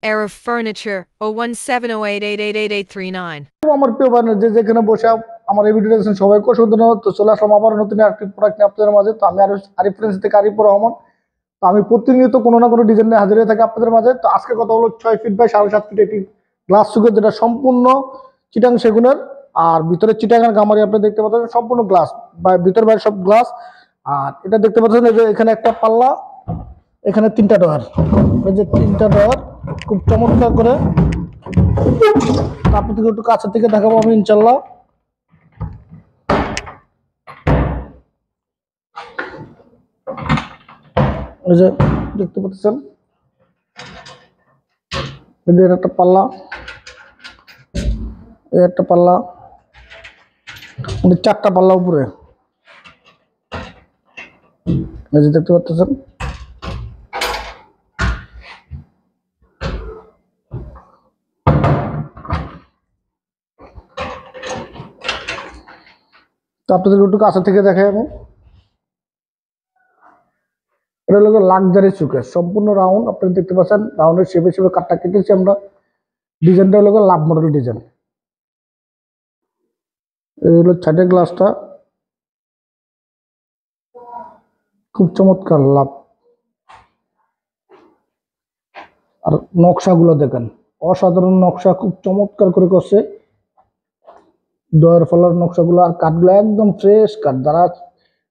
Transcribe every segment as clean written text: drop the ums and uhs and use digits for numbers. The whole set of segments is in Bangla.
Arab Furniture 01708888839. আমার প্রিয় ভাই যে যেখানে বসে আমার এই ভিডিওটা দেখছেন সবাইকে অসংখ্য ধন্যবাদ। তো চলে আসলাম আবার নতুন একটি প্রোডাক্ট নিয়ে আপনাদের মাঝে। তো আমি আরিফ ফ্রেন্স থেকে আরিফুর রহমান। তো আমি প্রতিনিয়ত কোনো না কোনো ডিজাইন নিয়ে হাজির হয়ে থাকি আপনাদের মাঝে। তো আজকে কথা হলো 6 ফিট বাই 7.5 ফিট একটি গ্লাস সুকের, যেটা সম্পূর্ণ চিটাং সেগুনের আর ভিতরে চিটাগাং গামারি আপনি দেখতে পাচ্ছেন, সম্পূর্ণ গ্লাস বা ভিতর বাইরে সব গ্লাস। আর এটা দেখতে পাচ্ছেন যে এখানে একটা পাল্লা, এখানে 3টা ডয়ার, এই যে 3টা ডয়ার খুব চমৎকার করে আপনাদেরকে একটু কাছে থেকে দেখাবো আমি ইনশাল্লাহ। এই যে দেখতে পাচ্ছেন এদের একটা পাল্লা, এই একটা পাল্লা, 4টা পাল্লা উপরে, এই যে দেখতে পাচ্ছেন। তো আপনাদের একটু কাছে থেকে দেখাই আমি। এটা হলো লাক্সারি সুকেস, সম্পূর্ণ রাউন্ড। আপনারা দেখতে পাচ্ছেন রাউন্ডের শেপে শেপে কাটটা কেটেছি আমরা। ডিজাইনটা হলো লাভ মডেল ডিজাইন। এই হলো ছাদের গ্লাসটা, খুব চমৎকার লাভ। আর নকশাগুলো দেখেন, অসাধারণ নকশা, খুব চমৎকার করে করছে দয়ের ফলার নকশাগুলো। আর কাঠগুলো একদম ফ্রেশ কাঠ, যারা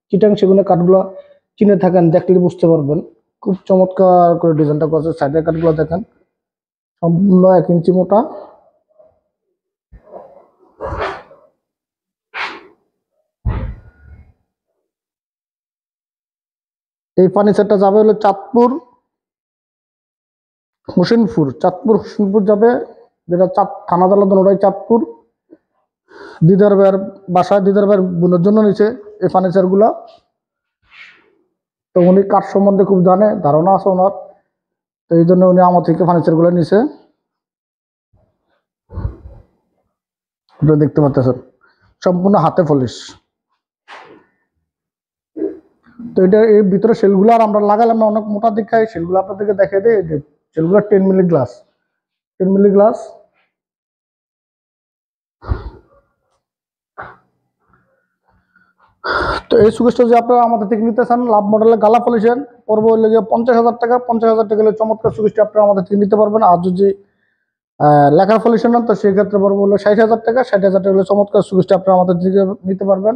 চিটাং সেগুনের কাঠগুলো চিনে থাকেন দেখলে বুঝতে পারবেন। খুব চমৎকার করে ডিজাইনটা করছে। সাইডের কাঠগুলো দেখেন, সম্পূর্ণ 1 ইঞ্চি মোটা। এই ফার্নিচারটা যাবে হলো চাঁদপুর হোসেনপুর যাবে, যেটা থানা দালা দোনোটাই চাঁদপুর। দিদার ভাইয়ের বাসায়, দিদার ভাইয়ের বোনের জন্য নিচে এই ফার্নিচারগুলা। তো উনি কাঠ সম্বন্ধে খুব জানে, ধারণা আছে ওনার, তো এই জন্য উনি আমার থেকে ফার্নিচারগুলো নিছে। দেখতে পাচ্ছেন সম্পূর্ণ হাতে পলিশ। তো এটা এর ভিতরে সেলগুলো আর আমরা লাগালাম না, অনেক মোটা দেখায়। সেলগুলো আপনাদেরকে দেখে দেয়, সেলগুলো 10 মিলি গ্লাস, 10 মিলি গ্লাস। তো এই সুকেশটা যে আপনারা আমাদের থেকে নিতে চান, লাভ মডেলের গালা পলিশেন পড়বো হলে গিয়ে 50,000 টাকা। 50,000 টাকা হলে চমৎকার সুকেশটি আপনারা আমাদের থেকে নিতে পারবেন। আর যদি লেখার পলিশন নেন তো সেক্ষেত্রে পড়বো হলো 60,000 টাকা। 60,000 টাকা হলে চমৎকার সুকেশটি আপনারা আমাদের থেকে নিতে পারবেন।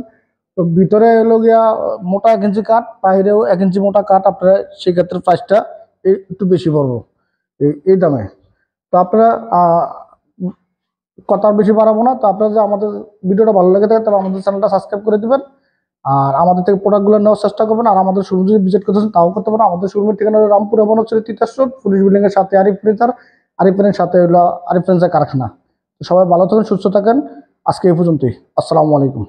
তো ভিতরে হলো গিয়া মোটা 1 ইঞ্চি কাঠ, বাইরেও 1 ইঞ্চি মোটা কাঠ, আপনারা সেক্ষেত্রে প্রাইসটা একটু বেশি পড়বো এই দামে। তো আপনারা কথা বেশি বাড়াবো না। তো আপনারা যে আমাদের ভিডিওটা ভালো লেগে থাকে তাহলে আমাদের চ্যানেলটা সাবস্ক্রাইব করে দিবেন, আর আমাদের থেকে প্রোডাক্টগুলো নেওয়ার চেষ্টা করবেন। আর আমাদের শোরুম যদি ভিজিট করতেছেন তাও করতে পারেন। আমাদের শোরুমের ঠিকানা হলো Rampura Banasree Titas road, police building এর সাথে আরিফ ফ্রেন্সার, আরিফ ফ্রেন্সের সাথে হলো আরিফ ফ্রেন্সের কারখানা। তো সবাই ভালো থাকেন, সুস্থ থাকেন। আজকে এই পর্যন্তই। আসসালামু আলাইকুম।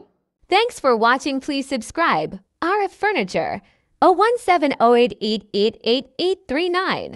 Thanks for watching. Please subscribe. RF Furniture 01708888839.